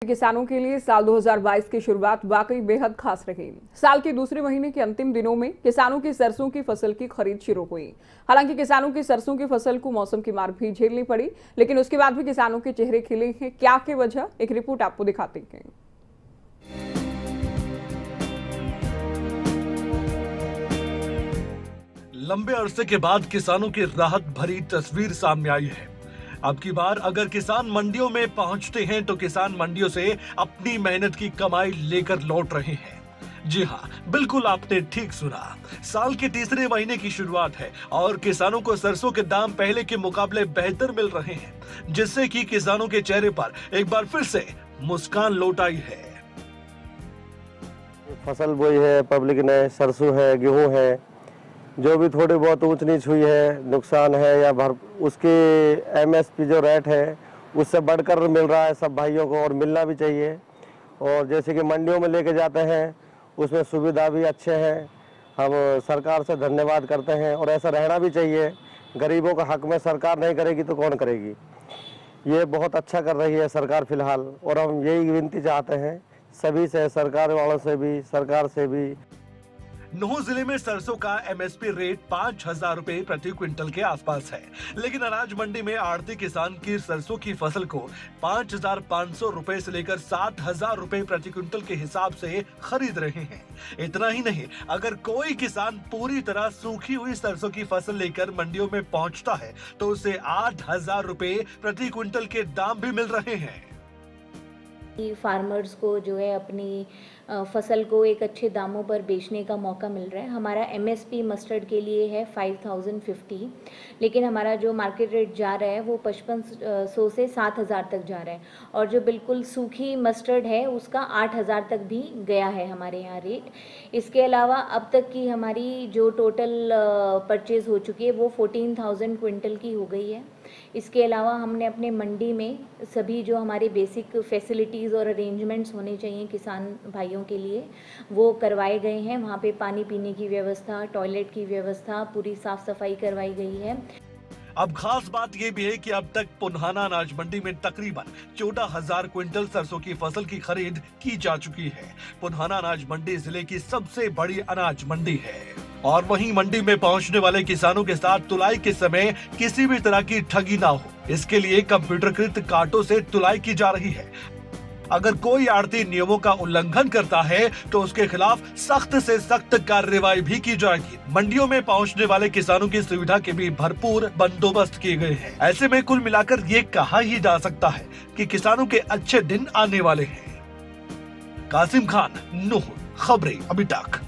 किसानों के लिए साल 2022 की शुरुआत वाकई बेहद खास रही। साल के दूसरे महीने के अंतिम दिनों में किसानों की सरसों की फसल की खरीद शुरू हुई। हालांकि किसानों की सरसों की फसल को मौसम की मार भी झेलनी पड़ी, लेकिन उसके बाद भी किसानों के चेहरे खिले हैं। क्या की वजह, एक रिपोर्ट आपको दिखाते हैं। लंबे अरसे के बाद किसानों की राहत भरी तस्वीर सामने आई है। अब की बार अगर किसान मंडियों में पहुंचते हैं तो किसान मंडियों से अपनी मेहनत की कमाई लेकर लौट रहे हैं। जी हाँ, बिल्कुल आपने ठीक सुना। साल के तीसरे महीने की शुरुआत है और किसानों को सरसों के दाम पहले के मुकाबले बेहतर मिल रहे हैं, जिससे कि किसानों के चेहरे पर एक बार फिर से मुस्कान लौट आई है। फसल बोई है, पब्लिक ने सरसों है, गेहूं है, जो भी थोड़ी बहुत ऊंच नीच हुई है, नुकसान है या उसके एमएसपी जो रेट है उससे बढ़कर मिल रहा है सब भाइयों को, और मिलना भी चाहिए। और जैसे कि मंडियों में लेके जाते हैं उसमें सुविधा भी अच्छे हैं। हम सरकार से धन्यवाद करते हैं और ऐसा रहना भी चाहिए। गरीबों का हक में सरकार नहीं करेगी तो कौन करेगी। ये बहुत अच्छा कर रही है सरकार फिलहाल, और हम यही विनती चाहते हैं सभी से, सरकार वालों से भी, सरकार से भी। नुह जिले में सरसों का एमएसपी रेट 5,000 रुपए प्रति क्विंटल के आसपास है, लेकिन अनाज मंडी में आड़ती किसान की सरसों की फसल को 5,500 रुपए से लेकर 7,000 रुपए प्रति क्विंटल के हिसाब से खरीद रहे हैं। इतना ही नहीं, अगर कोई किसान पूरी तरह सूखी हुई सरसों की फसल लेकर मंडियों में पहुंचता है तो उसे 8,000 रुपए प्रति क्विंटल के दाम भी मिल रहे हैं। फार्मर्स को जो है अपनी फसल को एक अच्छे दामों पर बेचने का मौका मिल रहा है। हमारा एमएसपी मस्टर्ड के लिए है 5,050, लेकिन हमारा जो मार्केट रेट जा रहा है वो 5,500 से 7,000 तक जा रहा है, और जो बिल्कुल सूखी मस्टर्ड है उसका 8,000 तक भी गया है हमारे यहाँ रेट। इसके अलावा अब तक की हमारी जो टोटल परचेज हो चुकी है वो 14,000 क्विंटल की हो गई है। इसके अलावा हमने अपने मंडी में सभी जो हमारे बेसिक फैसिलिटीज़ और अरेंजमेंट्स होने चाहिए किसान भाइयों के लिए वो करवाए गए हैं। वहाँ पे पानी पीने की व्यवस्था, टॉयलेट की व्यवस्था, पूरी साफ सफाई करवाई गई है। अब खास बात ये भी है कि अब तक पुन्हाना अनाज मंडी में तकरीबन 14,000 क्विंटल सरसों की फसल की खरीद की जा चुकी है। पुन्हाना अनाज मंडी जिले की सबसे बड़ी अनाज मंडी है, और वहीं मंडी में पहुंचने वाले किसानों के साथ तुलाई के समय किसी भी तरह की ठगी ना हो, इसके लिए कंप्यूटरकृत कांटों से तुलाई की जा रही है। अगर कोई आड़ती नियमों का उल्लंघन करता है तो उसके खिलाफ सख्त से सख्त कार्रवाई भी की जाएगी। मंडियों में पहुंचने वाले किसानों की सुविधा के भी भरपूर बंदोबस्त किए गए हैं। ऐसे में कुल मिलाकर ये कहा ही जा सकता है कि किसानों के अच्छे दिन आने वाले हैं। कासिम खान, नुह, खबरें अभी तक।